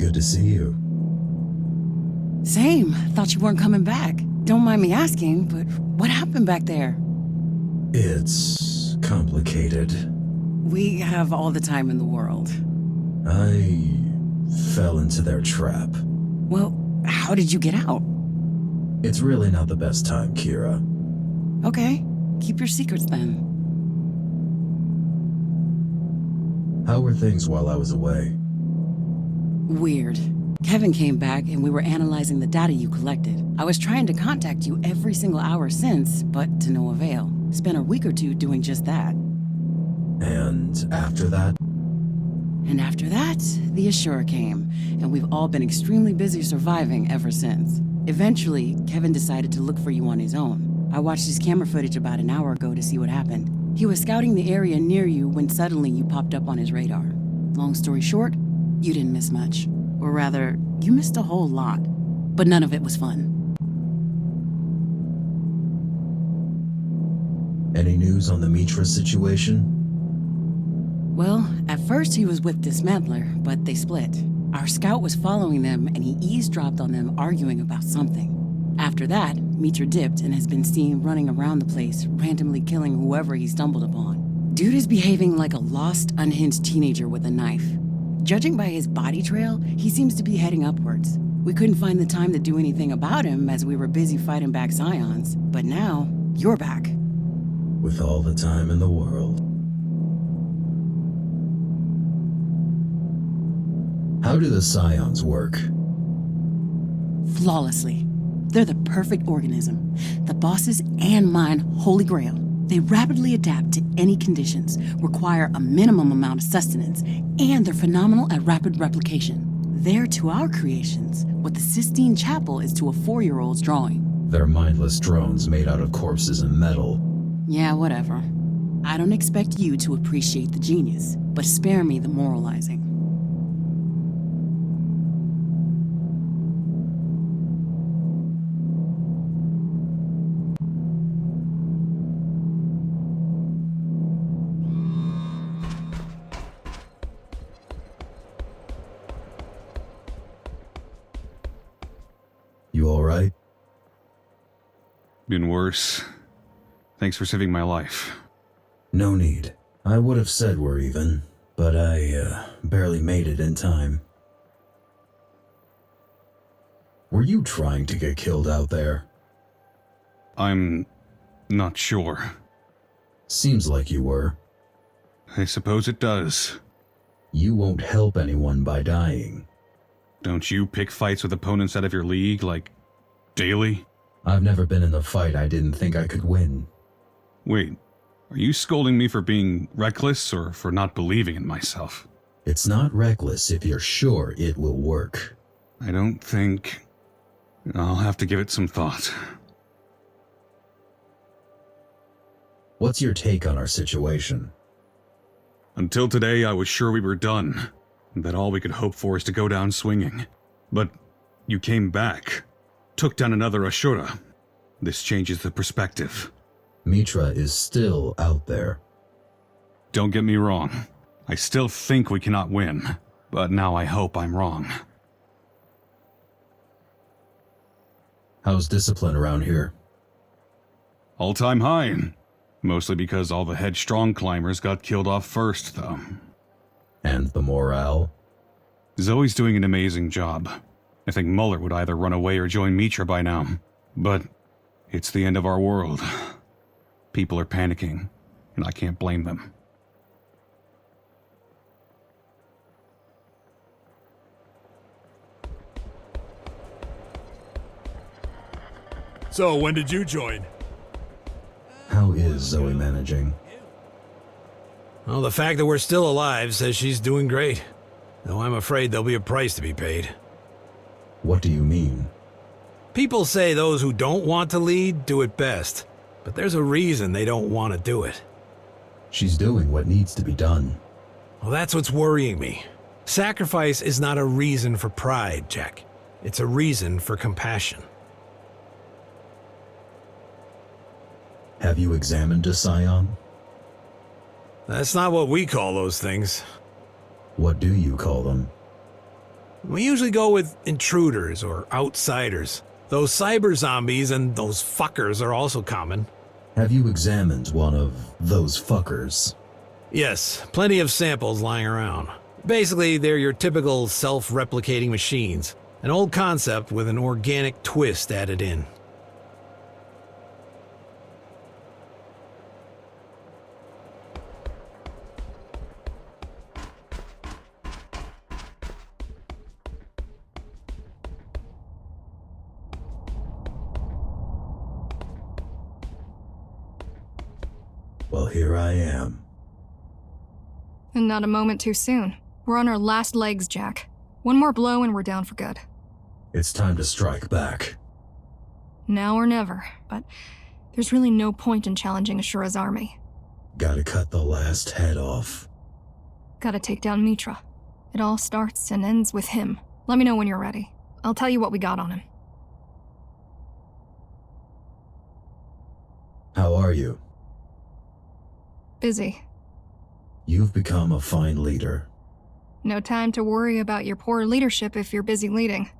good to see you. Same. Thought you weren't coming back. Don't mind me asking, but what happened back there? It's complicated. We have all the time in the world. I fell into their trap. Well, how did you get out? It's really not the best time, Kira. Okay, keep your secrets then. How were things while I was away? Weird. Kevin came back and we were analyzing the data you collected. I was trying to contact you every single hour since, but to no avail. Spent a week or two doing just that. And after that? And after that, the Assure came, and we've all been extremely busy surviving ever since. Eventually, Kevin decided to look for you on his own. I watched his camera footage about an hour ago to see what happened. He was scouting the area near you when suddenly you popped up on his radar. Long story short, you didn't miss much. Or rather, you missed a whole lot. But none of it was fun. Any news on the Mitra situation? Well, at first he was with Dismantler, but they split. Our scout was following them and he eavesdropped on them arguing about something. After that, Mitra dipped and has been seen running around the place, randomly killing whoever he stumbled upon. Dude is behaving like a lost, unhinged teenager with a knife. Judging by his body trail, he seems to be heading upwards. We couldn't find the time to do anything about him as we were busy fighting back Scions, but now, you're back. With all the time in the world. How do the Scions work? Flawlessly. They're the perfect organism. The boss's and mine holy grail. They rapidly adapt to any conditions, require a minimum amount of sustenance, and they're phenomenal at rapid replication. They're to our creations what the Sistine Chapel is to a 4-year-old's drawing. They're mindless drones made out of corpses and metal. Yeah, whatever. I don't expect you to appreciate the genius, but spare me the moralizing. You alright? Been worse. Thanks for saving my life. No need. I would have said we're even, but I barely made it in time. Were you trying to get killed out there? I'm not sure. Seems like you were. I suppose it does. You won't help anyone by dying. Don't you pick fights with opponents out of your league, like, daily? I've never been in a fight I didn't think I could win. Wait, are you scolding me for being reckless or for not believing in myself? It's not reckless if you're sure it will work. I don't think... I'll have to give it some thought. What's your take on our situation? Until today, I was sure we were done, and that all we could hope for is to go down swinging. But you came back, took down another Ashura. This changes the perspective. Mitra is still out there. Don't get me wrong. I still think we cannot win, but now I hope I'm wrong. How's discipline around here? All-time high. Mostly because all the headstrong climbers got killed off first, though. And the morale? Zoe's doing an amazing job. I think Muller would either run away or join Mitra by now. But it's the end of our world. People are panicking, and I can't blame them. So, when did you join? How is Zoe managing? Well, the fact that we're still alive says she's doing great. Though I'm afraid there'll be a price to be paid. What do you mean? People say those who don't want to lead do it best. But there's a reason they don't want to do it. She's doing what needs to be done. Well, that's what's worrying me. Sacrifice is not a reason for pride, Jack. It's a reason for compassion. Have you examined a Scion? That's not what we call those things. What do you call them? We usually go with intruders or outsiders. Those cyber zombies and those fuckers are also common. Have you examined one of those fuckers? Yes, plenty of samples lying around. Basically, they're your typical self-replicating machines. An old concept with an organic twist added in. Well, here I am. And not a moment too soon. We're on our last legs, Jack. One more blow and we're down for good. It's time to strike back. Now or never, but there's really no point in challenging Ashura's army. Gotta cut the last head off. Gotta take down Mitra. It all starts and ends with him. Let me know when you're ready. I'll tell you what we got on him. How are you? Busy. You've become a fine leader. No time to worry about your poor leadership if you're busy leading.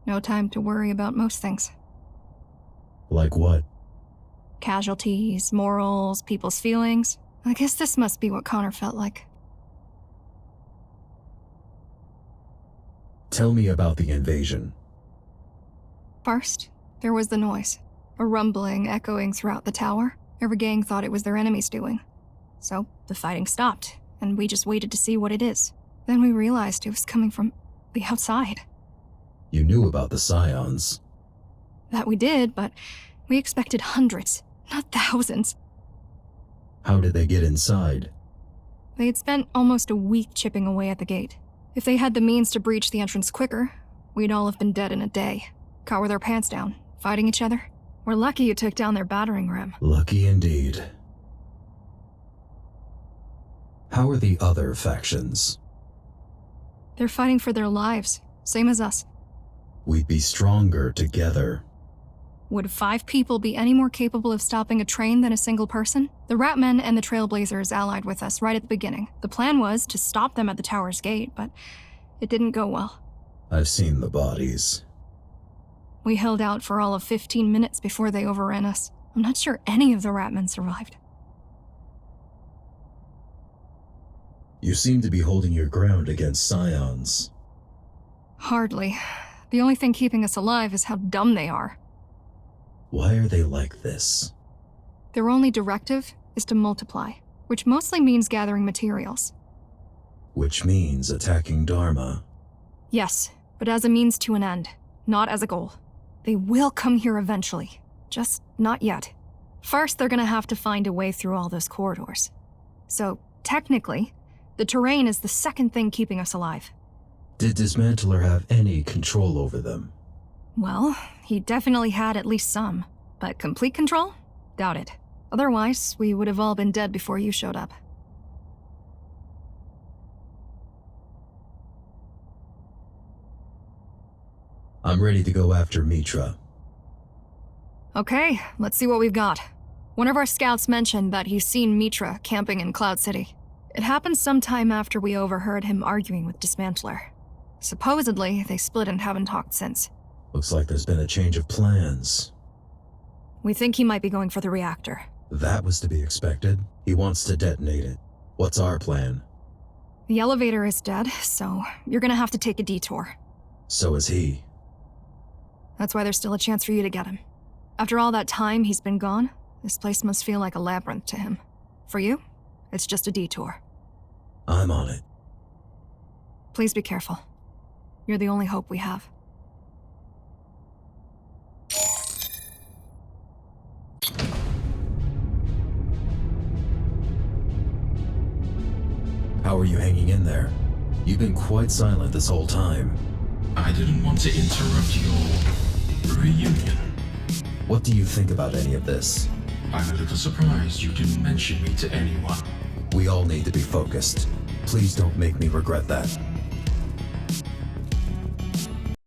No time to worry about most things. Like what? Casualties, morals, people's feelings. I guess this must be what Connor felt like. Tell me about the invasion. First, there was the noise. A rumbling echoing throughout the tower. Every gang thought it was their enemies doing. So, the fighting stopped, and we just waited to see what it is. Then we realized it was coming from the outside. You knew about the Scions. That we did, but we expected hundreds, not thousands. How did they get inside? They had spent almost a week chipping away at the gate. If they had the means to breach the entrance quicker, we'd all have been dead in a day. Caught with our pants down, fighting each other. We're lucky you took down their battering ram. Lucky indeed. How are the other factions? They're fighting for their lives, same as us. We'd be stronger together. Would 5 people be any more capable of stopping a train than a single person? The Ratmen and the Trailblazers allied with us right at the beginning. The plan was to stop them at the tower's gate, but it didn't go well. I've seen the bodies. We held out for all of 15 minutes before they overran us. I'm not sure any of the Ratmen survived. You seem to be holding your ground against Scions. Hardly. The only thing keeping us alive is how dumb they are. Why are they like this? Their only directive is to multiply, which mostly means gathering materials. Which means attacking Dharma. Yes, but as a means to an end, not as a goal. They will come here eventually, just not yet. First, they're gonna have to find a way through all those corridors. So, technically, the terrain is the second thing keeping us alive. Did Dismantler have any control over them? Well, he definitely had at least some, but complete control? Doubt it. Otherwise, we would have all been dead before you showed up. I'm ready to go after Mitra. Okay, let's see what we've got. One of our scouts mentioned that he's seen Mitra camping in Cloud City. It happened sometime after we overheard him arguing with Dismantler. Supposedly, they split and haven't talked since. Looks like there's been a change of plans. We think he might be going for the reactor. That was to be expected. He wants to detonate it. What's our plan? The elevator is dead, so you're gonna have to take a detour. So is he. That's why there's still a chance for you to get him. After all that time he's been gone, this place must feel like a labyrinth to him. For you, it's just a detour. I'm on it. Please be careful. You're the only hope we have. How are you hanging in there? You've been quite silent this whole time. I didn't want to interrupt your reunion. What do you think about any of this? I'm a little surprised you didn't mention me to anyone. We all need to be focused. Please don't make me regret that.